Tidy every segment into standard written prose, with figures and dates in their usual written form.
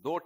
2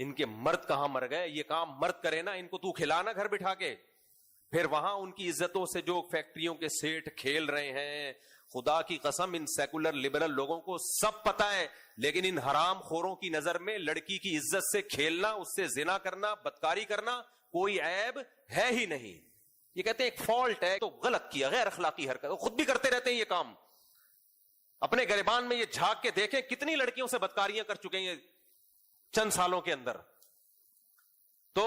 ان کے مرد کہاں مر گئے, یہ کام مرد کرے نا, ان کو تو کھلانا گھر بٹھا کے. پھر وہاں ان کی عزتوں سے جو فیکٹریوں کے سیٹ کھیل رہے ہیں, خدا کی قسم ان سیکولر لبرل لوگوں کو سب پتا ہے, لیکن ان حرام خوروں کی نظر میں لڑکی کی عزت سے کھیلنا, اس سے زنا کرنا, بدکاری کرنا کوئی عیب ہے ہی نہیں. یہ کہتے ہیں ایک فالٹ ہے, تو غلط کیا, غیر اخلاقی حرکت. خود بھی کرتے رہتے ہیں یہ کام. اپنے گریبان میں یہ جھانک کے دیکھیں کتنی لڑکیوں سے بدکاریاں کر چکے ہیں چند سالوں کے اندر. تو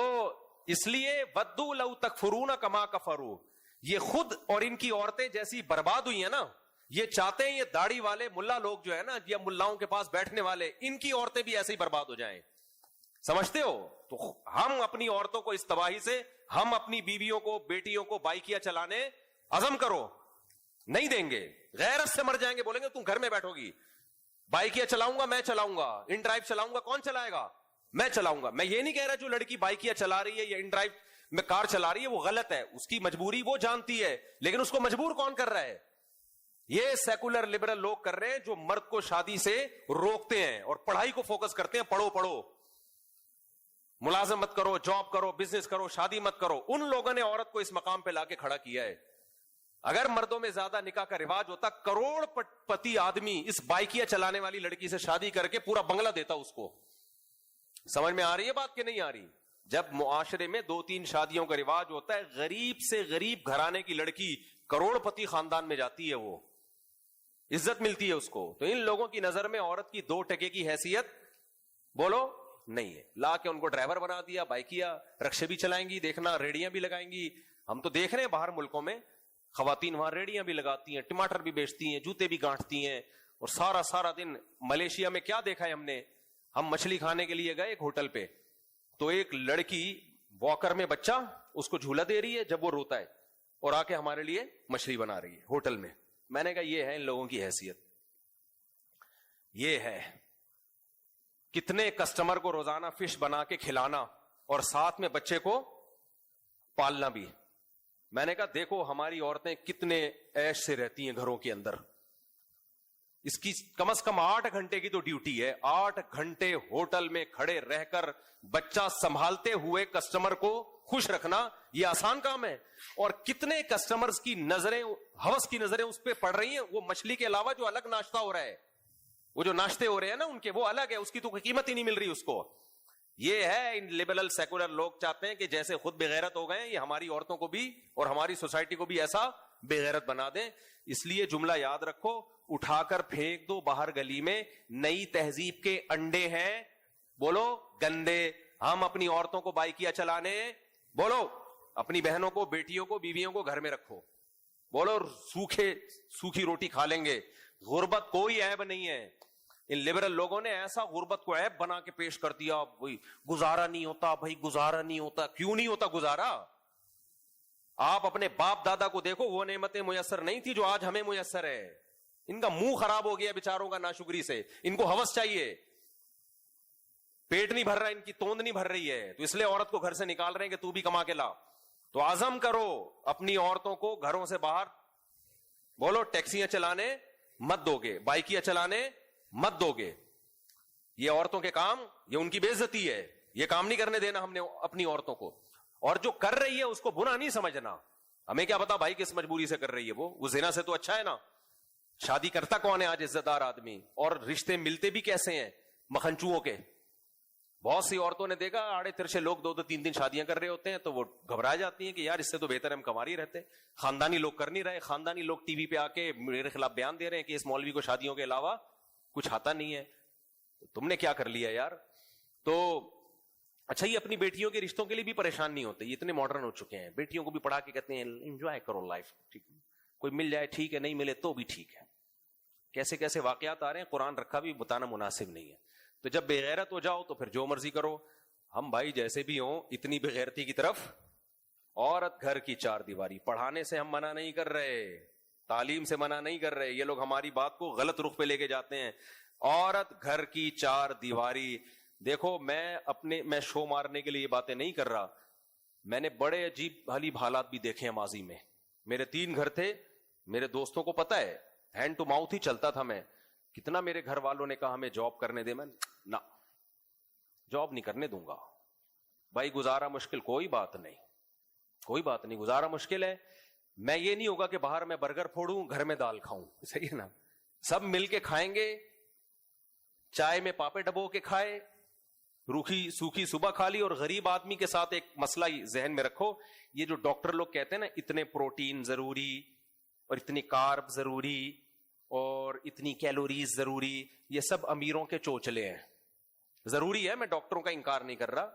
اس لیے ودو لو تکفرون کما کفروا, یہ خود اور ان کی عورتیں جیسی برباد ہوئی ہیں نا, یہ چاہتے ہیں یہ داڑھی والے ملا لوگ جو ہے نا, یہ ملاؤں کے پاس بیٹھنے والے, ان کی عورتیں بھی ایسے ہی برباد ہو جائیں. سمجھتے ہو؟ تو ہم اپنی عورتوں کو اس تباہی سے, ہم اپنی بیویوں کو, بیٹیوں کو بائکیاں چلانے عزم کرو, نہیں دیں گے. غیرت سے مر جائیں گے, بولیں گے تم گھر میں بیٹھو گی, بائکیاں چلاؤں گا میں چلاؤں گا, ان ڈرائیو چلاؤں گا کون چلائے گا, میں چلاؤں گا. میں یہ نہیں کہہ رہا جو لڑکی بائکیاں چلا رہی ہے یا ان ڈرائیو میں کار چلا رہی ہے وہ غلط ہے, اس کی مجبوری وہ جانتی ہے, لیکن اس کو مجبور کون کر رہا ہے؟ یہ سیکولر لبرل لوگ کر رہے ہیں جو مرد کو شادی سے روکتے ہیں اور پڑھائی کو فوکس کرتے ہیں. پڑھو پڑھو, ملازمت کرو, جاب کرو, بزنس کرو, شادی مت کرو. ان لوگوں نے عورت کو اس مقام پہ لا کے کھڑا کیا ہے. اگر مردوں میں زیادہ نکاح کا رواج ہوتا, کروڑ پتی آدمی اس بائکیاں چلانے والی لڑکی سے شادی کر کے پورا بنگلہ دیتا اس کو. سمجھ میں آ رہی ہے بات کہ نہیں آ رہی؟ جب معاشرے میں 2-3 شادیوں کا رواج ہوتا ہے, غریب سے غریب گھرانے کی لڑکی کروڑ پتی خاندان میں جاتی ہے, وہ عزت ملتی ہے اس کو. تو ان لوگوں کی نظر میں عورت کی 2 ٹکے کی حیثیت بولو نہیں ہے. لا کے ان کو ڈرائیور بنا دیا, بائکیاں, رکشے بھی چلائیں گی, دیکھنا ریڑیاں بھی لگائیں گی. ہم تو دیکھ رہے ہیں باہر ملکوں میں خواتین وہاں ریڑیاں بھی لگاتی ہیں, ٹماٹر بھی بیچتی ہیں, جوتے بھی گانٹتی ہیں, اور سارا دن. ملیشیا میں کیا دیکھا ہے ہم نے, ہم مچھلی کھانے کے لیے گئے ایک ہوٹل پہ, تو ایک لڑکی واکر میں بچہ اس کو جھولا دے رہی ہے جب وہ روتا ہے, اور آ کے ہمارے لیے مچھلی بنا رہی ہے ہوٹل میں. میں نے کہا یہ ہے ان لوگوں کی حیثیت, یہ ہے کتنے کسٹمر کو روزانہ فش بنا کے کھلانا اور ساتھ میں بچے کو پالنا بھی. میں نے کہا دیکھو ہماری عورتیں کتنے عیش سے رہتی ہیں گھروں کے اندر. اس کی کم از کم 8 گھنٹے کی تو ڈیوٹی ہے, 8 گھنٹے ہوٹل میں کھڑے رہ کر بچہ سنبھالتے ہوئے کسٹمر کو خوش رکھنا, یہ آسان کام ہے. اور کتنے کسٹمرز کی نظریں, ہوس کی نظریں اس پہ پڑ رہی ہیں. وہ مچھلی کے علاوہ جو الگ ناشتہ ہو رہا ہے, وہ جو ناشتے ہو رہے ہیں نا ان کے, وہ الگ ہے, اس کی تو کوئی قیمت ہی نہیں مل رہی اس کو. یہ ہے ان لبرل سیکولر لوگ چاہتے ہیں کہ جیسے خود بغیرت ہو گئے, یہ ہماری عورتوں کو بھی اور ہماری سوسائٹی کو بھی ایسا بغیرت بنا دیں. اس لیے جملہ یاد رکھو, اٹھا کر پھینک دو باہر گلی میں. نئی تہذیب کے انڈے ہیں, بولو گندے. ہم اپنی عورتوں کو بائکیاں چلانے, بولو اپنی بہنوں کو, بیٹیوں کو, بیویوں کو گھر میں رکھو, بولو سوکھی روٹی کھا لیں گے. غربت کوئی عیب نہیں ہے. ان لبرل لوگوں نے ایسا غربت کو عیب بنا کے پیش کر دیا, بھائی گزارا نہیں ہوتا, بھائی گزارا نہیں ہوتا. کیوں نہیں ہوتا گزارا؟ آپ اپنے باپ دادا کو دیکھو, وہ نعمتیں میسر نہیں تھی جو آج ہمیں میسر ہے. ان کا منہ خراب ہو گیا بیچاروں کا ناشکری سے. ان کو ہوس چاہیے, پیٹ نہیں بھر رہا, ان کی توند نہیں بھر رہی ہے, تو اس لیے عورت کو گھر سے نکال رہے ہیں کہ تو بھی کما کے لا. تو عزم کرو اپنی عورتوں کو گھروں سے باہر, بولو ٹیکسیاں چلانے مت دو گے, بائکیاں چلانے مت دو گے. یہ عورتوں کے کام, یہ ان کی بے عزتی ہے. یہ کام نہیں کرنے دینا ہم نے اپنی عورتوں کو. اور جو کر رہی ہے اس کو برا نہیں سمجھنا. ہمیں کیا پتا بھائی کس مجبوری سے کر رہی ہے, وہ زنا سے تو اچھا ہے نا. شادی کرتا کون ہے آج عزت دار آدمی, اور رشتے ملتے بھی کیسے ہیں مکھنچوؤں کے. بہت سی عورتوں نے دیکھا آڑے ترچے لوگ 2-3 شادیاں کر رہے ہوتے ہیں, تو وہ گھبرا جاتی ہیں کہ یار اس سے تو بہتر ہم کما ہی رہتے. خاندانی لوگ کر نہیں رہے, خاندانی لوگ ٹی وی پہ آ کے میرے خلاف بیان دے رہے ہیں کہ اس مولوی کو شادیوں کے علاوہ کچھ آتا نہیں ہے. تم نے کیا کر لیا یار؟ تو اچھا, یہ اپنی بیٹیوں کے رشتوں کے لیے بھی پریشان نہیں ہوتے, یہ اتنے ماڈرن ہو چکے ہیں. بیٹیوں کو بھی پڑھا کے کہتے ہیں انجوائے کرو لائف, ٹھیک ہے, کوئی مل جائے ٹھیک ہے, نہیں ملے تو بھی ٹھیک ہے. کیسے کیسے واقعات آ رہے ہیں, قرآن رکھا بھی بتانا مناسب نہیں ہے. تو جب بغیرت ہو جاؤ تو پھر جو مرضی کرو. ہم بھائی جیسے بھی ہوں اتنی بغیرتی کی طرف, عورت گھر کی 4 دیواری. پڑھانے سے ہم منع نہیں کر رہے, تعلیم سے منع نہیں کر رہے. یہ لوگ ہماری بات کو غلط رخ پہ لے کے جاتے ہیں. عورت گھر کی 4 دیواری. دیکھو میں شو مارنے کے لیے یہ باتیں نہیں کر رہا. میں نے بڑے عجیب غریب حالات بھی دیکھے ہیں ماضی میں. میرے 3 گھر تھے, میرے دوستوں کو پتا ہے, ہینڈ ٹو ماؤتھ ہی چلتا تھا. میں کتنا میرے گھر والوں نے کہا ہمیں جاب کرنے دے, میں نہ, جاب نہیں کرنے دوں گا. بھائی گزارا مشکل, کوئی بات نہیں, کوئی بات نہیں, گزارا مشکل ہے. میں یہ نہیں ہوگا کہ باہر میں برگر پھوڑوں گھر میں دال کھاؤں, صحیح ہے نا. سب مل کے کھائیں گے, چائے میں پاپے ڈبو کے کھائے, روکھی سوکھی صبح کھا لی. اور غریب آدمی کے ساتھ ایک مسئلہ ذہن میں رکھو, یہ جو ڈاکٹر لوگ کہتے ہیں نا اتنے پروٹین ضروری اور اتنی کارب ضروری اور اتنی کیلوریز ضروری, یہ سب امیروں کے چوچلے ہیں. ضروری ہے, میں ڈاکٹروں کا انکار نہیں کر رہا.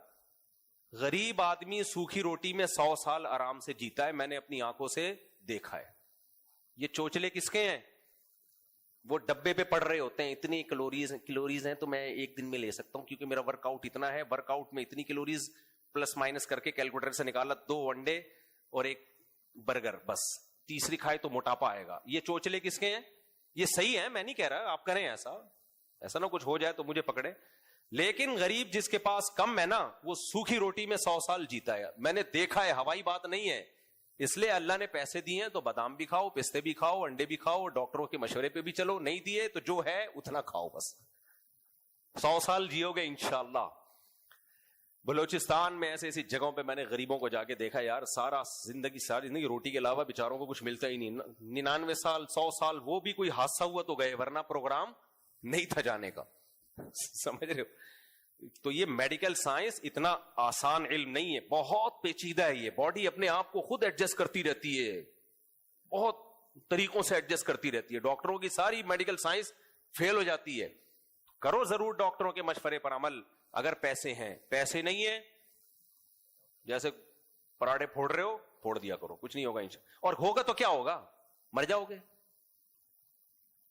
غریب آدمی سوکھی روٹی میں 100 سال آرام سے جیتا ہے, میں نے اپنی آنکھوں سے دیکھا ہے. یہ چوچلے کس کے ہیں؟ وہ ڈبے پہ پڑ رہے ہوتے ہیں, اتنی کیلوریز ہیں تو میں ایک دن میں لے سکتا ہوں کیونکہ میرا ورک آؤٹ اتنا ہے, ورک آؤٹ میں اتنی کیلوریز پلس مائنس کر کے کیلکولیٹر سے نکالا, 2 انڈے اور 1 برگر, بس تیسری کھائے تو موٹاپا آئے گا. یہ چوچلے کس کے ہیں؟ یہ صحیح ہے, میں نہیں کہہ رہا آپ کریں ایسا نہ کچھ ہو جائے تو مجھے پکڑے. لیکن غریب جس کے پاس کم ہے نا, وہ سوکھی روٹی میں 100 سال جیتا ہے. میں نے دیکھا ہے, ہوائی بات نہیں ہے. اس لیے اللہ نے پیسے دیے ہیں تو بادام بھی کھاؤ, پستے بھی کھاؤ, انڈے بھی کھاؤ, ڈاکٹروں کے مشورے پہ بھی چلو. نہیں دیے تو جو ہے اتنا کھاؤ, بس 100 سال جیو گے انشاءاللہ. بلوچستان میں ایسی جگہوں پہ میں نے غریبوں کو جا کے دیکھا, یار ساری زندگی روٹی کے علاوہ بیچاروں کو کچھ ملتا ہی نہیں. 99 سال 100 سال, وہ بھی کوئی حادثہ ہوا تو گئے, ورنہ پروگرام نہیں تھا جانے کا. سمجھ رہے ہو؟ تو یہ میڈیکل سائنس اتنا آسان علم نہیں ہے, بہت پیچیدہ ہے. یہ باڈی اپنے آپ کو خود ایڈجسٹ کرتی رہتی ہے, بہت طریقوں سے ایڈجسٹ کرتی رہتی ہے. ڈاکٹروں کی ساری میڈیکل سائنس فیل ہو جاتی ہے. کرو ضرور ڈاکٹروں کے مشورے پر عمل, اگر پیسے ہیں. پیسے نہیں ہیں, جیسے پراٹھے پھوڑ رہے ہو پھوڑ دیا کرو, کچھ نہیں ہوگا اور ہوگا تو کیا ہوگا, مر جاؤ گے.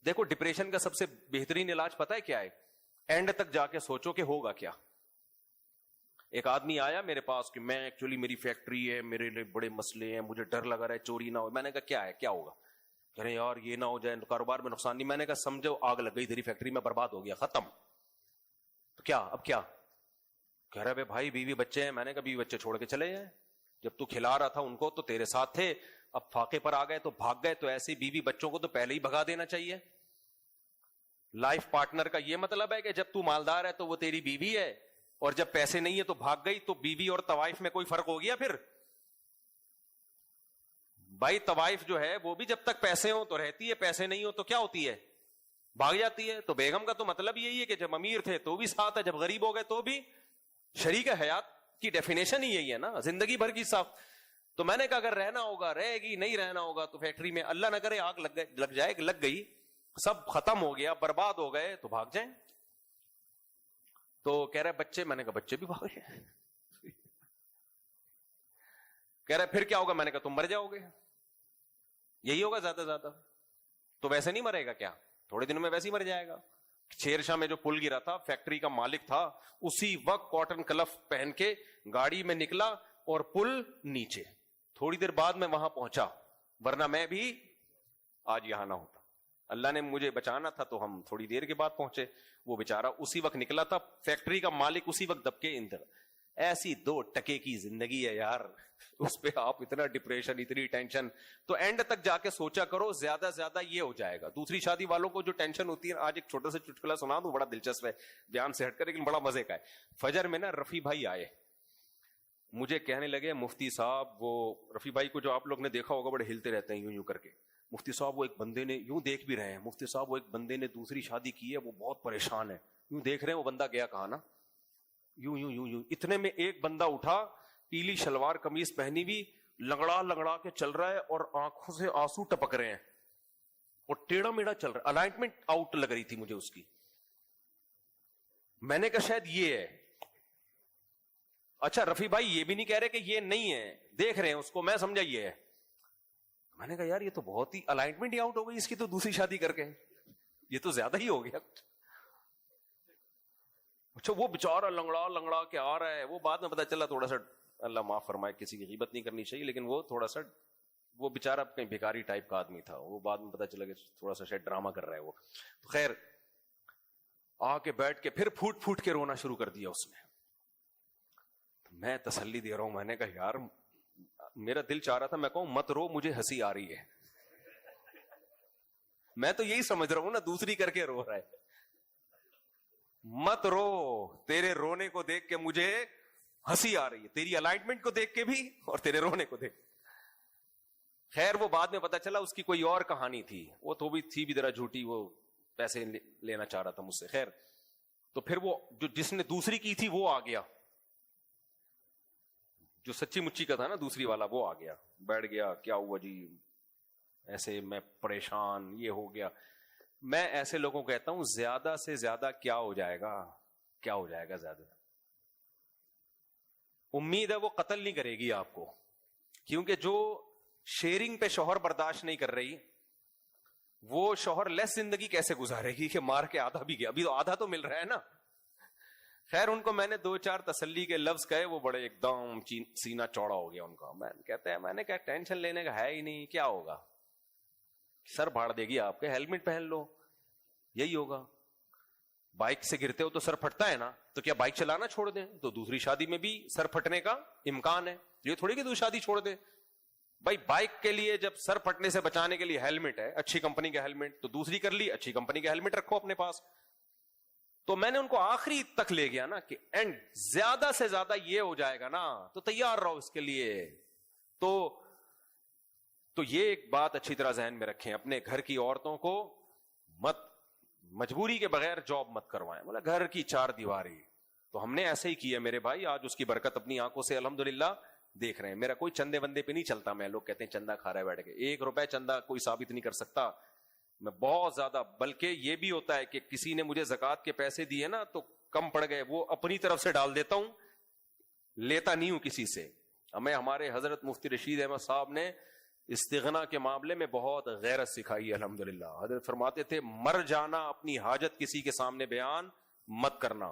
دیکھو ڈپریشن کا سب سے بہترین علاج پتہ ہے کیا ہے؟ اینڈ تک جا کے سوچو کہ ہوگا کیا. ایک آدمی آیا میرے پاس کہ میں ایکچولی میری فیکٹری ہے, میرے لیے بڑے مسئلے ہیں, مجھے ڈر لگا رہا ہے چوری نہ ہو. میں نے کہا کیا ہے, کیا ہوگا؟ کہہ رہے یار یہ نہ ہو جائے, کاروبار میں نقصان نہیں. میں نے کہا سمجھو آگ لگ گئی تیری فیکٹری میں, برباد ہو گیا, ختم. تو کیا اب کیا؟ کہہ رہا بھائی بیوی بچے ہیں. میں نے کہا بیوی بچے چھوڑ کے چلے جائیں, جب تو کھلا رہا تھا ان کو تو تیرے ساتھ تھے, اب فاقے پر آ گئے تو بھاگ گئے. تو ایسی بیوی بچوں کو تو پہلے ہی بھگا دینا چاہیے. لائف پارٹنر کا یہ مطلب ہے کہ جب تو مالدار ہے تو وہ تیری بیوی ہے, اور جب پیسے نہیں ہے تو بھاگ گئی. تو بیوی اور طوائف میں کوئی فرق ہو گیا پھر؟ بھائی طوائف جو ہے وہ بھی جب تک پیسے ہوں تو رہتی ہے, پیسے نہیں ہو تو کیا ہوتی ہے, بھاگ جاتی ہے. تو بیگم کا تو مطلب یہی ہے کہ جب امیر تھے تو بھی ساتھ ہے, جب غریب ہو گئے تو بھی. شریک حیات کی ڈیفینیشن ہی یہی ہے نا, زندگی بھر کی صاف. تو میں نے کہا اگر رہنا ہوگا رہے گی, نہیں رہنا ہوگا تو فیکٹری میں اللہ نہ کرے آگ لگ جائے, لگ گئی, سب ختم ہو گیا, برباد ہو گئے, تو بھاگ جائیں. تو کہہ رہے بچے, میں نے کہا بچے بھی بھاگ گئے. کہہ رہے پھر کیا ہوگا؟ میں نے کہا تم مر جاؤ گے, یہی ہوگا زیادہ زیادہ. تو ویسے نہیں مرے گا کیا, تھوڑے دنوں میں ویسے ہی مر جائے گا. شیر شاہ میں جو پل گرا تھا, فیکٹری کا مالک تھا, اسی وقت کاٹن کلف پہن کے گاڑی میں نکلا اور پل نیچے. تھوڑی دیر بعد میں وہاں پہنچا, ورنہ میں بھی آج یہاں نہ ہوتا. اللہ نے مجھے بچانا تھا تو ہم تھوڑی دیر کے بعد پہنچے. وہ بیچارہ اسی وقت نکلا تھا, فیکٹری کا مالک اسی وقت دب کے اندر. ایسی 2 ٹکے کی زندگی ہے یار, اس پہ آپ اتنا ڈپریشن, اتنی ٹینشن. تو اینڈ تک جا کے سوچا کرو, زیادہ زیادہ یہ ہو جائے گا. دوسری شادی والوں کو جو ٹینشن ہوتی ہے, آج ایک چھوٹا سا چٹکلا سنا دوں, بڑا دلچسپ ہے, بیان سے ہٹ کر لیکن بڑا مزے کا ہے. فجر میں نا رفیع بھائی آئے, مجھے کہنے لگے مفتی صاحب, وہ رفیع بھائی کو جو آپ لوگ نے دیکھا ہوگا بڑے ہلتے رہتے ہیں یوں یوں کر کے, مفتی صاحب وہ ایک بندے نے, یوں دیکھ بھی رہے ہیں, مفتی صاحب وہ ایک بندے نے دوسری شادی کی ہے, وہ بہت پریشان ہے, یوں دیکھ رہے ہیں, وہ بندہ گیا کہاں نا, یوں یوں یوں یوں. اتنے میں ایک بندہ اٹھا, پیلی شلوار قمیض پہنی بھی, لنگڑا لنگڑا کے چل رہا ہے اور آنکھوں سے آنسو ٹپک رہے ہیں اور ٹیڑھا میڑھا چل رہا ہے. الائنمنٹ آؤٹ لگ رہی تھی مجھے اس کی. میں نے کہا شاید یہ ہے. اچھا رفیع بھائی یہ بھی نہیں کہہ رہے کہ یہ نہیں ہے, دیکھ رہے ہیں اس کو, میں سمجھا یہ ہے. میں نے کہا یار یہ تو بہت ہی الائنمنٹ ہی آؤٹ ہو گئی اس کی, تو دوسری شادی کر کے یہ تو زیادہ ہی ہو گیا. اچھا وہ بیچارہ لنگڑا لنگڑا کے آ رہا ہے, وہ بعد میں پتا چلا تھوڑا سا, اللہ معاف فرمائے, کسی کی غیبت نہیں کرنی چاہیے, لیکن وہ تھوڑا سا, وہ بیچارہ کہیں بھیکاری ٹائپ کا آدمی تھا, وہ بعد میں پتا چلا کہ تھوڑا سا شاید ڈرامہ کر رہا ہے وہ. تو خیر آ کے بیٹھ کے پھر پھوٹ پھوٹ کے رونا شروع کر دیا اس نے. میں تسلی دے رہا ہوں, میں نے کہا یار میرا دل چاہ رہا تھا میں کہوں مت رو, مجھے ہنسی آ رہی ہے. میں تو یہی سمجھ رہا ہوں نا, دوسری کر کے رو رہا ہے. مت رو, تیرے رونے کو دیکھ کے مجھے ہنسی آ رہی ہے, تیری الائنمنٹ کو دیکھ کے بھی اور تیرے رونے کو دیکھ. خیر وہ بعد میں پتا چلا اس کی کوئی اور کہانی تھی, وہ تو بھی تھی بھی ذرا جھوٹی, وہ پیسے لینا چاہ رہا تھا مجھ سے. خیر تو پھر وہ جس نے دوسری کی تھی وہ آ گیا, جو سچی مچی کا تھا نا دوسری والا, وہ آ گیا, بیٹھ گیا, کیا ہوا جی, ایسے میں پریشان, یہ ہو گیا. میں ایسے لوگوں کو کہتا ہوں زیادہ سے زیادہ کیا ہو جائے گا, کیا ہو جائے گا زیادہ, امید ہے وہ قتل نہیں کرے گی آپ کو, کیونکہ جو شیئرنگ پہ شوہر برداشت نہیں کر رہی وہ شوہر لیس زندگی کیسے گزارے گی کہ مار کے آدھا بھی گیا, ابھی تو آدھا تو مل رہا ہے نا. خیر ان کو میں نے 2-4 تسلی کے لفظ کہے, وہ بڑے ایک دم سینہ چوڑا ہو گیا ان کا. میں کہتے ہیں, میں نے کہا ٹینشن لینے کا ہے ہی نہیں, کیا ہوگا, سر پھاڑ دے گی آپ کے, ہیلمٹ پہن لو, یہی ہوگا. بائک سے گرتے ہو تو سر پھٹتا ہے نا, تو کیا بائک چلانا چھوڑ دیں؟ تو دوسری شادی میں بھی سر پھٹنے کا امکان ہے, یہ تھوڑی کہ دوسری شادی چھوڑ دیں. بھائی بائک کے لیے جب سر پھٹنے سے بچانے کے لیے ہیلمٹ ہے, اچھی کمپنی کا ہیلمٹ, تو دوسری کر لی, اچھی کمپنی کا ہیلمٹ رکھو اپنے پاس. تو میں نے ان کو آخری تک لے گیا نا کہ اینڈ زیادہ سے زیادہ یہ ہو جائے گا نا تو تیار رہو اس کے لیے. تو یہ ایک بات اچھی طرح ذہن میں رکھیں, اپنے گھر کی عورتوں کو مت مجبوری کے بغیر جاب مت کروائیں, بولا گھر کی 4 دیواری. تو ہم نے ایسے ہی کیا میرے بھائی, آج اس کی برکت اپنی آنکھوں سے الحمدللہ دیکھ رہے ہیں. میرا کوئی چندے وندے پہ نہیں چلتا, میں لوگ کہتے ہیں چندہ کھا رہا ہے بیٹھ کے, 1 روپے چندہ کوئی ثابت نہیں کر سکتا میں, بہت زیادہ. بلکہ یہ بھی ہوتا ہے کہ کسی نے مجھے زکوٰۃ کے پیسے دیے نا تو کم پڑ گئے, وہ اپنی طرف سے ڈال دیتا ہوں, لیتا نہیں ہوں کسی سے. ہمیں ہمارے حضرت مفتی رشید احمد صاحب نے استغنا کے معاملے میں بہت غیرت سکھائی ہے الحمدللہ. حضرت فرماتے تھے مر جانا, اپنی حاجت کسی کے سامنے بیان مت کرنا.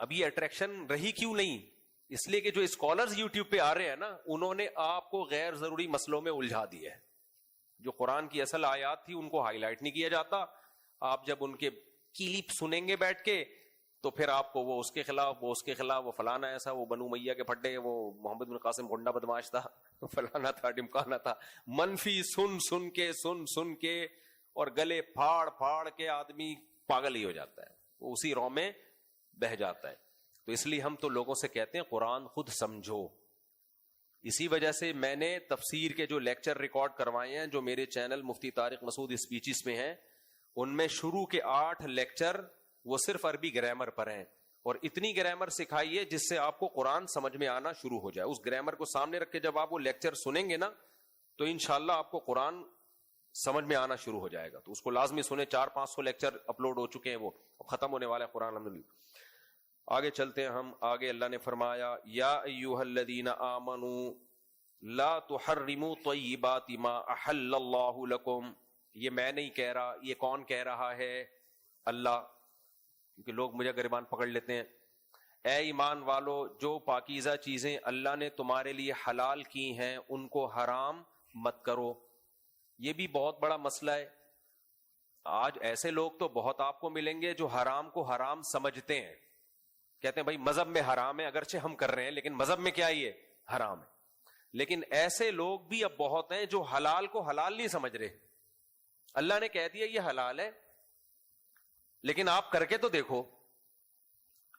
اب یہ اٹریکشن رہی کیوں نہیں؟ اس لیے کہ جو اسکالرز یوٹیوب پہ آ رہے ہیں نا, انہوں نے آپ کو غیر ضروری مسئلوں میں الجھا دیا ہے. جو قرآن کی اصل آیات تھی ان کو ہائی لائٹ نہیں کیا جاتا. آپ جب ان کے کلپ سنیں گے بیٹھ کے تو پھر آپ کو وہ اس کے خلاف, وہ اس کے خلاف, وہ فلانا ایسا, وہ بنو میاں کے پھڈے, وہ محمد بن قاسم گنڈا بدماش تھا, فلانا تھا, ڈمکانا تھا. منفی سن کے اور گلے پھاڑ پھاڑ کے آدمی پاگل ہی ہو جاتا ہے, وہ اسی رو میں بہ جاتا ہے. تو اس لیے ہم تو لوگوں سے کہتے ہیں قرآن خود سمجھو. اسی وجہ سے میں نے تفسیر کے جو لیکچر ریکارڈ کروائے ہیں جو میرے چینل مفتی طارق مسعود اسپیچز میں ہیں, ان میں شروع کے 8 لیکچر وہ صرف عربی گرامر پر ہیں, اور اتنی گرامر سکھائی ہے جس سے آپ کو قرآن سمجھ میں آنا شروع ہو جائے. اس گرامر کو سامنے رکھ کے جب آپ وہ لیکچر سنیں گے نا تو انشاءاللہ آپ کو قرآن سمجھ میں آنا شروع ہو جائے گا. تو اس کو لازمی سنیں, 400-500 لیکچر اپلوڈ ہو چکے ہیں, وہ ختم ہونے والا ہے قرآن الحمدللہ. آگے چلتے ہیں ہم. آگے اللہ نے فرمایا یا ایھا الذین آمنوا لا تحرموا طیبات ما احل اللہ لکم. یہ میں نہیں کہہ رہا, یہ کون کہہ رہا ہے؟ اللہ. کیونکہ لوگ مجھے گریبان پکڑ لیتے ہیں. اے ایمان والو, جو پاکیزہ چیزیں اللہ نے تمہارے لیے حلال کی ہیں ان کو حرام مت کرو. یہ بھی بہت بڑا مسئلہ ہے. آج ایسے لوگ تو بہت آپ کو ملیں گے جو حرام کو حرام سمجھتے ہیں, کہتے ہیں بھائی مذہب میں حرام ہے, اگرچہ ہم کر رہے ہیں لیکن مذہب میں کیا ہی ہے, حرام ہے. لیکن ایسے لوگ بھی اب بہت ہیں جو حلال کو حلال نہیں سمجھ رہے. اللہ نے کہہ دیا یہ حلال ہے, لیکن آپ کر کے تو دیکھو.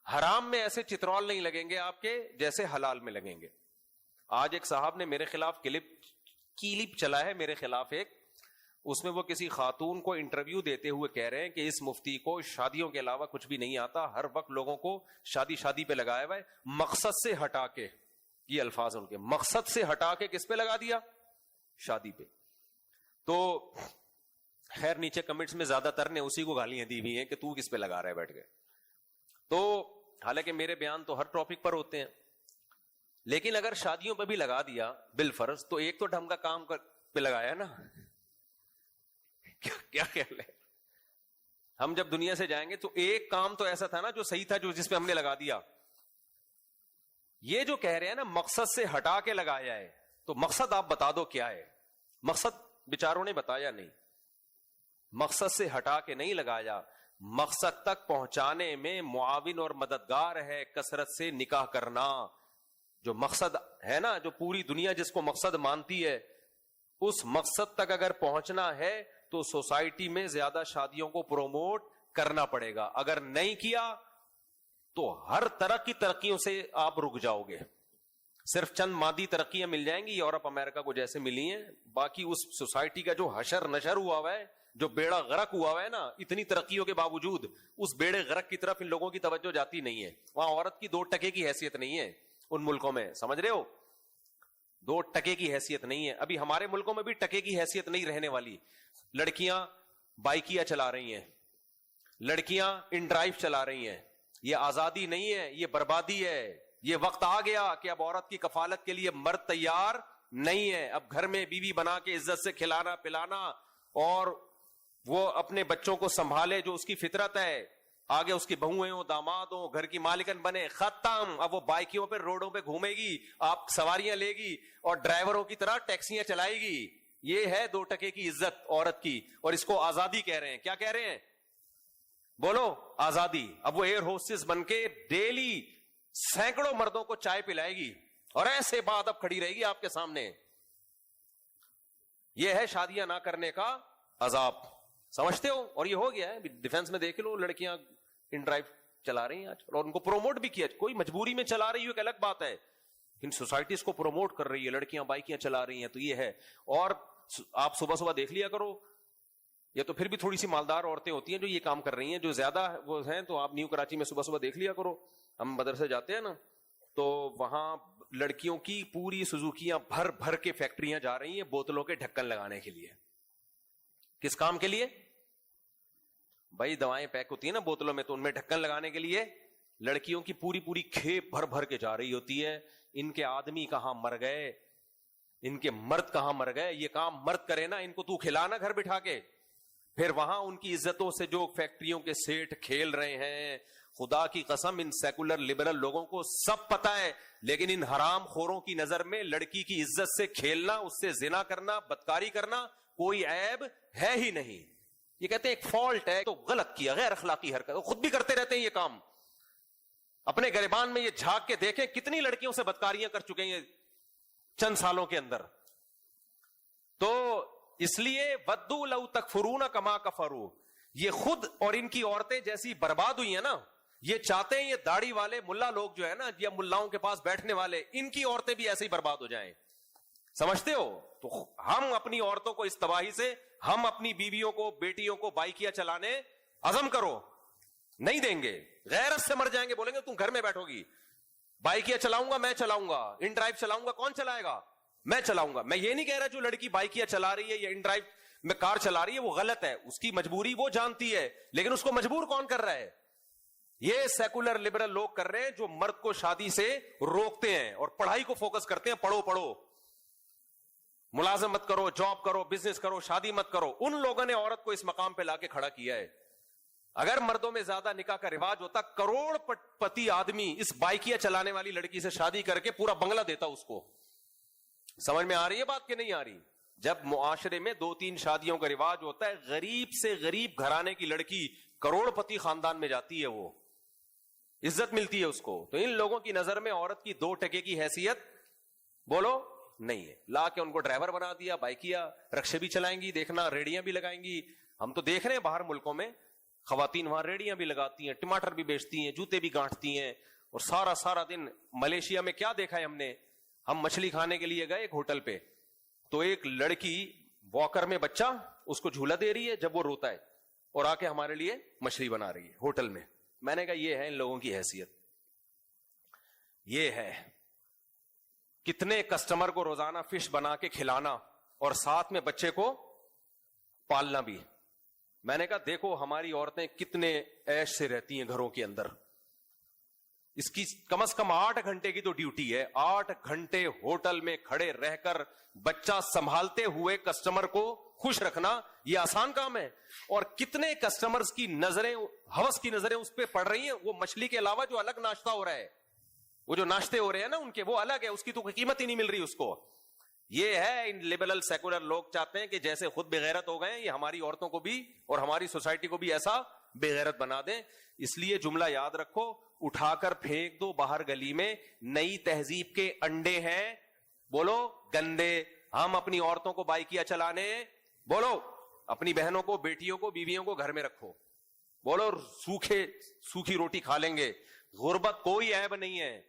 حرام میں ایسے چترول نہیں لگیں گے آپ کے جیسے حلال میں لگیں گے. آج ایک صاحب نے میرے خلاف کلپ چلا ہے میرے خلاف ایک, اس میں وہ کسی خاتون کو انٹرویو دیتے ہوئے کہہ رہے ہیں کہ اس مفتی کو شادیوں کے علاوہ کچھ بھی نہیں آتا, ہر وقت لوگوں کو شادی پہ لگایا ہوا ہے, مقصد سے ہٹا کے, یہ الفاظ ان کے, مقصد سے ہٹا کے کس پہ لگا دیا؟ شادی پہ. تو خیر نیچے کمنٹس میں زیادہ تر نے اسی کو گالیاں دی ہوئی ہیں کہ تو کس پہ لگا رہا ہے بیٹھ کے. تو حالانکہ میرے بیان تو ہر ٹاپک پر ہوتے ہیں, لیکن اگر شادیوں پہ بھی لگا دیا بالفرض تو ایک تو ڈھنگ کا کام پہ لگایا نا. کیا خیال ہے؟ ہم جب دنیا سے جائیں گے تو ایک کام تو ایسا تھا نا جو صحیح تھا, جو جس پہ ہم نے لگا دیا. یہ جو کہہ رہے ہیں نا مقصد سے ہٹا کے لگایا ہے, تو مقصد آپ بتا دو کیا ہے. مقصد بیچاروں نے بتایا نہیں, مقصد سے ہٹا کے نہیں لگایا. مقصد تک پہنچانے میں معاون اور مددگار ہے کثرت سے نکاح کرنا. جو مقصد ہے نا, جو پوری دنیا جس کو مقصد مانتی ہے, اس مقصد تک اگر پہنچنا ہے تو سوسائٹی میں زیادہ شادیوں کو پروموٹ کرنا پڑے گا. اگر نہیں کیا تو ہر طرح کی ترقیوں سے آپ رک جاؤ گے. صرف چند مادی ترقیاں مل جائیں گی یورپ امریکہ کو جیسے ملی ہیں, باقی اس سوسائٹی کا جو حشر نشر ہوا ہوا ہے, جو بیڑا غرق ہوا ہوا ہے نا, اتنی ترقیوں کے باوجود اس بیڑے غرق کی طرف ان لوگوں کی توجہ جاتی نہیں ہے. وہاں عورت کی 2% کی حیثیت نہیں ہے ان ملکوں میں, سمجھ رہے ہو, 2% کی حیثیت نہیں ہے. ابھی ہمارے ملکوں میں بھی ٹکے کی حیثیت نہیں رہنے والی. لڑکیاں بائکیاں چلا رہی ہیں, لڑکیاں ان ڈرائیو چلا رہی ہیں. یہ آزادی نہیں ہے, یہ بربادی ہے. یہ وقت آ گیا کہ اب عورت کی کفالت کے لیے مرد تیار نہیں ہے. اب گھر میں بیوی بنا کے عزت سے کھلانا پلانا اور وہ اپنے بچوں کو سنبھالے جو اس کی فطرت ہے, آگے اس کی بہویں ہوں داماد ہوں گھر کی مالکن بنے, ختم. اب وہ بائکیوں پہ روڈوں پہ گھومے گی, آپ سواریاں لے گی اور ڈرائیوروں کی طرح ٹیکسیاں چلائے گی. یہ ہے 2% کی عزت عورت کی, اور اس کو آزادی کہہ رہے ہیں. کیا کہہ رہے ہیں بولو؟ آزادی. اب وہ ایئر ہوسٹس بن کے ڈیلی سینکڑوں مردوں کو چائے پلائے گی اور ایسے بات اب کھڑی رہے گی آپ کے سامنے. یہ ہے شادیاں نہ کرنے کا عذاب, سمجھتے ہو؟ اور یہ ہو گیا ہے. ڈیفنس میں دیکھ لو, لڑکیاں ان ڈرائیو چلا رہی ہیں آج, اور ان کو پروموٹ بھی کیا. کوئی مجبوری میں چلا رہی ہو ایک الگ بات ہے, ان سوسائٹیز کو پروموٹ کر رہی ہے, لڑکیاں بائکیاں چلا رہی ہیں. تو یہ ہے. اور آپ صبح صبح دیکھ لیا کرو, یہ تو پھر بھی تھوڑی سی مالدار عورتیں ہوتی ہیں جو یہ کام کر رہی ہیں. جو زیادہ وہ ہیں تو آپ نیو کراچی میں صبح صبح دیکھ لیا کرو. ہم مدرسے جاتے ہیں نا, تو وہاں لڑکیوں کی پوری سوزوکیاں بھر بھر کے فیکٹریاں جا رہی ہیں بوتلوں کے ڈھکن لگانے کے لیے. کس کام کے لیے بھائی؟ دوائیں پیک ہوتی ہیں نا بوتلوں میں, تو ان میں ڈھکن لگانے کے لیے لڑکیوں کی پوری پوری کھیپ بھر بھر کے جا رہی ہوتی ہے. ان کے آدمی کہاں مر گئے, ان کے مرد کہاں مر گئے؟ یہ کام مرد کرے نا, ان کو تو کھلانا گھر بٹھا کے. پھر وہاں ان کی عزتوں سے جو فیکٹریوں کے سیٹ کھیل رہے ہیں, خدا کی قسم ان سیکولر لبرل لوگوں کو سب پتا ہے, لیکن ان حرام خوروں کی نظر میں لڑکی کی عزت سے کھیلنا, اس سے زنا کرنا, بدکاری کرنا کوئی عیب ہے ہی نہیں. یہ کہتے ہیں ایک فالٹ ہے, تو غلط کیا, غیر اخلاقی حرکت. خود بھی کرتے رہتے ہیں یہ کام. اپنے گریبان میں یہ جھانک کے دیکھیں کتنی لڑکیوں سے بدکاریاں کر چکے ہیں چند سالوں کے اندر. تو اس لیے ودو لو تکفرون کما کفروا, یہ خود اور ان کی عورتیں جیسی برباد ہوئی ہیں نا, یہ چاہتے ہیں یہ داڑھی والے ملا لوگ جو ہے نا, یا ملاؤں کے پاس بیٹھنے والے, ان کی عورتیں بھی ایسے ہی برباد ہو جائیں. سمجھتے ہو؟ تو ہم اپنی عورتوں کو اس تباہی سے, ہم اپنی بیویوں کو بیٹیوں کو بائکیاں چلانے عزم کرو, نہیں دیں گے. غیرت سے مر جائیں گے, بولیں گے تم گھر میں بیٹھو گی, بائکیاں چلاؤں گا میں چلاؤں گا, ان ڈرائیو چلاؤں گا کون چلائے گا؟ میں چلاؤں گا. میں یہ نہیں کہہ رہا جو لڑکی بائکیاں چلا رہی ہے یا ان ڈرائیو میں کار چلا رہی ہے وہ غلط ہے, اس کی مجبوری وہ جانتی ہے, لیکن اس کو مجبور کون کر رہا ہے؟ یہ سیکولر لبرل لوگ کر رہے ہیں جو مرد کو شادی سے روکتے ہیں اور پڑھائی کو فوکس کرتے ہیں. پڑھو پڑھو, ملازمت کرو, جاب کرو, بزنس کرو, شادی مت کرو. ان لوگوں نے عورت کو اس مقام پہ لا کے کھڑا کیا ہے. اگر مردوں میں زیادہ نکاح کا رواج ہوتا, کروڑ پتی آدمی اس بائکیاں چلانے والی لڑکی سے شادی کر کے پورا بنگلہ دیتا اس کو. سمجھ میں آ رہی ہے بات کہ نہیں آ رہی؟ جب معاشرے میں 2-3 شادیوں کا رواج ہوتا ہے, غریب سے غریب گھرانے کی لڑکی کروڑ پتی خاندان میں جاتی ہے, وہ عزت ملتی ہے اس کو. تو ان لوگوں کی نظر میں عورت کی 2% کی حیثیت بولو نہیں ہے. لا کے ان کو ڈرائیور بنا دیا, بائکیا رکشے بھی چلائیں گی, دیکھنا ریڑیاں بھی لگائیں گی. ہم تو دیکھ رہے ہیں باہر ملکوں میں خواتین وہاں ریڑیاں بھی لگاتی ہیں, ٹماٹر بھی بیچتی ہیں, جوتے بھی گانٹتی ہیں, اور سارا دن. ملیشیا میں کیا دیکھا ہے ہم نے, ہم مچھلی کھانے کے لیے گئے ایک ہوٹل پہ, تو ایک لڑکی واکر میں بچہ اس کو جھولا دے رہی ہے جب وہ روتا ہے, اور آ کے ہمارے لیے مچھلی بنا رہی ہے ہوٹل میں. میں نے کہا یہ ہے ان لوگوں کی حیثیت, یہ ہے. کتنے کسٹمر کو روزانہ فش بنا کے کھلانا اور ساتھ میں بچے کو پالنا بھی. میں نے کہا دیکھو ہماری عورتیں کتنے عیش سے رہتی ہیں گھروں کے اندر. اس کی کم از کم 8 گھنٹے کی تو ڈیوٹی ہے. 8 گھنٹے ہوٹل میں کھڑے رہ کر بچہ سنبھالتے ہوئے کسٹمر کو خوش رکھنا یہ آسان کام ہے. اور کتنے کسٹمرز کی نظریں، ہوس کی نظریں اس پہ پڑ رہی ہیں. وہ مچھلی کے علاوہ جو الگ ناشتہ ہو رہا ہے، وہ جو ناشتے ہو رہے ہیں نا ان کے، وہ الگ ہے، اس کی تو کوئی قیمت ہی نہیں مل رہی اس کو. یہ ہے ان لبرل سیکولر لوگ چاہتے ہیں کہ جیسے خود بغیرت ہو گئے، یہ ہماری عورتوں کو بھی اور ہماری سوسائٹی کو بھی ایسا بغیرت بنا دیں. اس لیے جملہ یاد رکھو، اٹھا کر پھینک دو باہر گلی میں. نئی تہذیب کے انڈے ہیں، بولو گندے. ہم اپنی عورتوں کو بائکیا چلانے، بولو اپنی بہنوں کو، بیٹیوں کو، بیویوں کو گھر میں رکھو، بولو سوکھی روٹی کھا لیں گے. غربت کوئی عیب نہیں ہے.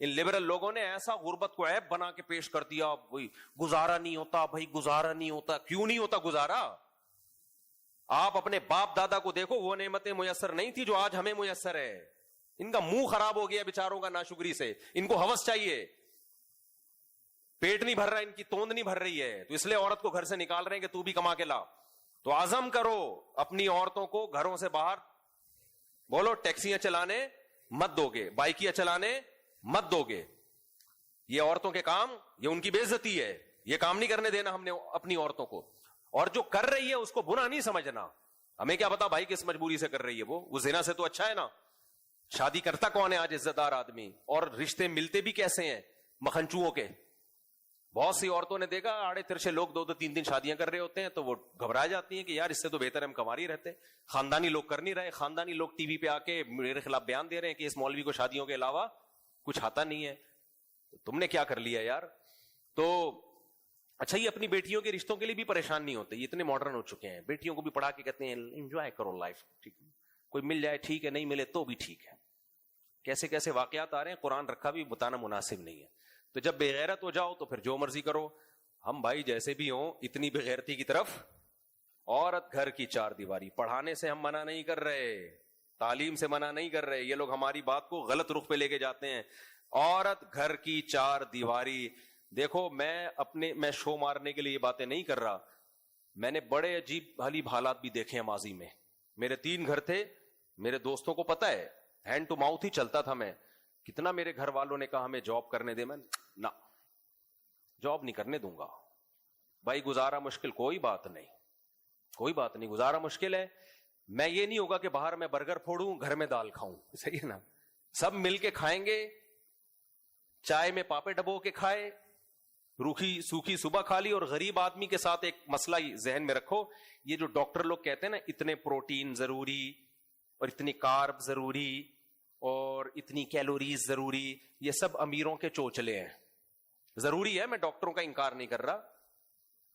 ان لبرل لوگوں نے ایسا غربت کو عیب بنا کے پیش کر دیا. بھائی گزارا نہیں ہوتا، بھائی گزارا نہیں ہوتا. کیوں نہیں ہوتا گزارا؟ آپ اپنے باپ دادا کو دیکھو، وہ نعمتیں میسر نہیں تھی جو آج ہمیں میسر ہے. ان کا منہ خراب ہو گیا بیچاروں کا ناشکری سے. ان کو ہوس چاہیے، پیٹ نہیں بھر رہا، ان کی توند نہیں بھر رہی ہے، تو اس لیے عورت کو گھر سے نکال رہے ہیں کہ تو بھی کما کے لا. تو عزم کرو اپنی عورتوں کو گھروں سے باہر، بولو ٹیکسیاں چلانے مت دو گے، بائکیاں چلانے مت دو گے. یہ عورتوں کے کام، یہ ان کی بے عزتی ہے. یہ کام نہیں کرنے دینا ہم نے اپنی عورتوں کو. اور جو کر رہی ہے اس کو برا نہیں سمجھنا. ہمیں کیا پتا بھائی کس مجبوری سے کر رہی ہے، وہ زنا سے تو اچھا ہے نا. شادی کرتا کون ہے آج عزت دار آدمی؟ اور رشتے ملتے بھی کیسے ہیں مکھنچوؤں کے. بہت سی عورتوں نے دیکھا آڑے ترچے لوگ 2-2 3-3 شادیاں کر رہے ہوتے ہیں تو وہ گھبرا جاتی ہیں کہ یار اس سے تو بہتر ہم کنواری رہتے. خاندانی لوگ کر نہیں رہے. خاندانی لوگ ٹی وی پہ آ کے میرے خلاف بیان دے رہے ہیں کہ اس مولوی کو شادیوں کے علاوہ کچھ آتا نہیں ہے. تم نے کیا کر لیا یار؟ تو اچھا یہ اپنی بیٹیوں کے رشتوں کے لیے بھی پریشان نہیں ہوتے. یہ اتنے ماڈرن ہو چکے ہیں. بیٹیوں کو بھی پڑھا کے کہتے ہیں انجوائے کرو لائف. ٹھیک ہے، کوئی مل جائے ٹھیک ہے، نہیں ملے تو بھی ٹھیک ہے. کیسے کیسے واقعات آ رہے ہیں، قرآن رکھا بھی بتانا مناسب نہیں ہے. تو جب بے غیرت ہو جاؤ تو پھر جو مرضی کرو. ہم بھائی جیسے بھی ہوں اتنی بے غیرتی کی طرف، عورت گھر کی 4 دیواری. پڑھانے سے ہم منع نہیں کر رہے، تعلیم سے منع نہیں کر رہے. یہ لوگ ہماری بات کو غلط رخ پہ لے کے جاتے ہیں. عورت گھر کی 4 دیواری. دیکھو میں شو مارنے کے لیے یہ باتیں نہیں کر رہا. میں نے بڑے عجیب حالیب حالات بھی دیکھے ہیں ماضی میں. میرے 3 گھر تھے، میرے دوستوں کو پتا ہے ہینڈ ٹو ماؤتھ ہی چلتا تھا. میں کتنا میرے گھر والوں نے کہا ہمیں جاب کرنے دے، میں نہ جاب نہیں کرنے دوں گا. بھائی گزارا مشکل، کوئی بات نہیں، کوئی بات نہیں، گزارا مشکل ہے. میں یہ نہیں ہوگا کہ باہر میں برگر پھوڑوں گھر میں دال کھاؤں. صحیح ہے نا؟ سب مل کے کھائیں گے. چائے میں پاپے ڈبو کے کھائے، روکھی سوکھی صبح کھا لی. اور غریب آدمی کے ساتھ ایک مسئلہ ذہن میں رکھو، یہ جو ڈاکٹر لوگ کہتے ہیں نا اتنے پروٹین ضروری اور اتنی کارب ضروری اور اتنی کیلوریز ضروری، یہ سب امیروں کے چوچلے ہیں. ضروری ہے، میں ڈاکٹروں کا انکار نہیں کر رہا.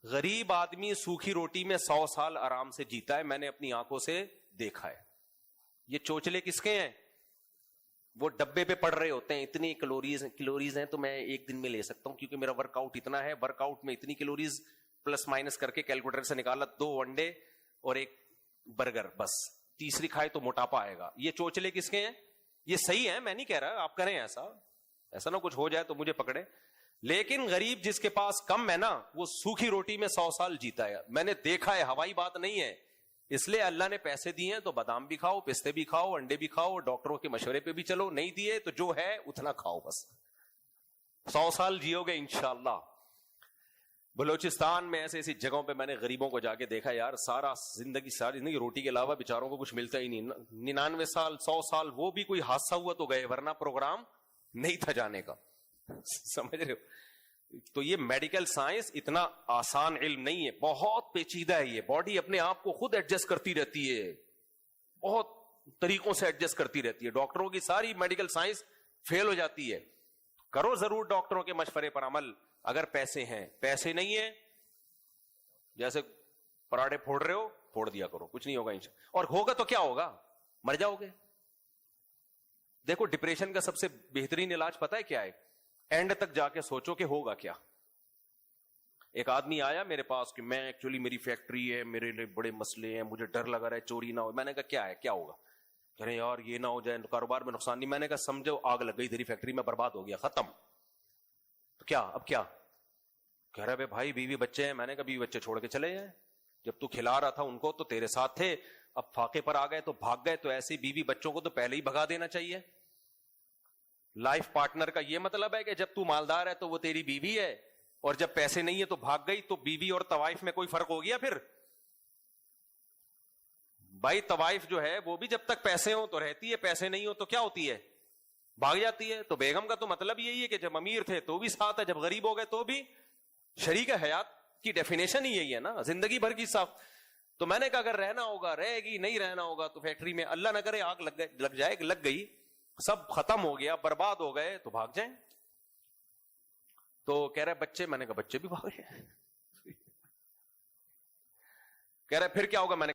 غریب آدمی سوکھی روٹی میں 100 سال آرام سے جیتا ہے. میں نے اپنی آنکھوں سے دیکھا ہے. یہ چوچلے کس کے ہیں؟ وہ ڈبے پہ پڑ رہے ہوتے ہیں اتنی کیلوریز ہیں تو میں ایک دن میں لے سکتا ہوں کیونکہ میرا ورک آؤٹ اتنا ہے. ورک آؤٹ میں اتنی کیلوریز پلس مائنس کر کے کیلکولیٹر سے نکالا، 2 انڈے اور 1 برگر، بس تیسری کھائے تو موٹاپا آئے گا. یہ چوچلے کس کے ہیں؟ یہ صحیح ہے، میں نہیں کہہ رہا آپ کریں ایسا نہ کچھ ہو جائے تو مجھے پکڑے. لیکن غریب جس کے پاس کم ہے نا، وہ سوکھی روٹی میں 100 سال جیتا ہے. میں نے دیکھا ہے، ہوائی بات نہیں ہے. اس لیے اللہ نے پیسے دیے ہیں تو بادام بھی کھاؤ، پستے بھی کھاؤ، انڈے بھی کھاؤ، ڈاکٹروں کے مشورے پہ بھی چلو. نہیں دیے تو جو ہے اتنا کھاؤ، بس 100 سال جیو گے انشاءاللہ. بلوچستان میں ایسی جگہوں پہ میں نے غریبوں کو جا کے دیکھا یار، ساری زندگی روٹی کے علاوہ بیچاروں کو کچھ ملتا ہی نہیں. 99 سال 100 سال، وہ بھی کوئی حادثہ ہوا تو گئے، ورنہ پروگرام نہیں تھا جانے کا. سمجھ رہے ہو؟ تو یہ میڈیکل سائنس اتنا آسان علم نہیں ہے، بہت پیچیدہ ہے. یہ باڈی اپنے آپ کو خود ایڈجسٹ کرتی رہتی ہے، بہت طریقوں سے ایڈجسٹ کرتی رہتی ہے. ڈاکٹروں کی ساری میڈیکل سائنس فیل ہو جاتی ہے. کرو ضرور ڈاکٹروں کے مشورے پر عمل اگر پیسے ہیں. پیسے نہیں ہیں، جیسے پراٹھے پھوڑ رہے ہو پھوڑ دیا کرو، کچھ نہیں ہوگا اور ہوگا تو کیا ہوگا؟ مر جاؤ گے. دیکھو ڈپریشن کا سب سے بہترین علاج پتا ہے کیا ہے؟ اینڈ تک جا کے سوچو کہ ہوگا کیا. ایک آدمی آیا میرے پاس کہ میں ایکچولی میری فیکٹری ہے، میرے لیے بڑے مسئلے ہیں، مجھے ڈر لگا رہا ہے چوری نہ ہو. میں نے کہا کیا ہے، کیا ہوگا؟ کہہ رہے یار یہ نہ ہو جائے کاروبار میں نقصان نہیں. میں نے کہا سمجھو آگ لگ گئی تیری فیکٹری میں، برباد ہو گیا، ختم. تو کیا اب کیا؟ کہہ رہا بھائی بیوی بچے ہیں. میں نے کہا بیوی بچے چھوڑ کے چلے جائیں. جب تو کھلا رہا تھا ان کو تو تیرے ساتھ تھے، اب فاقے پر آ گئے تو بھاگ گئے. تو ایسی بیوی بچوں کو تو پہلے ہی بھگا دینا چاہیے. لائف پارٹنر کا یہ مطلب ہے کہ جب تو مالدار ہے تو وہ تیری بیوی ہے اور جب پیسے نہیں ہے تو بھاگ گئی. تو بیوی اور طوائف میں کوئی فرق ہو گیا پھر؟ بھائی طوائف جو ہے وہ بھی جب تک پیسے ہوں تو رہتی ہے, پیسے نہیں ہو تو کیا ہوتی ہے؟ بھاگ جاتی ہے. تو بیگم کا تو مطلب یہی ہے کہ جب امیر تھے تو بھی ساتھ ہے, جب غریب ہو گئے تو بھی. شریک حیات کی ڈیفینیشن ہی یہی ہے نا, زندگی بھر کی صاف. تو میں نے کہا اگر رہنا ہوگا رہے گی, نہیں رہنا ہوگا تو فیکٹری میں اللہ نہ کرے آگ لگ گئی, سب ختم ہو گیا, برباد ہو گئے, تو بھاگ جائیں. تو کہہ رہے بچے, میں نے کہا بچے بھی بھاگ گئے. کہہ رہے پھر کیا ہوگا؟ میں نے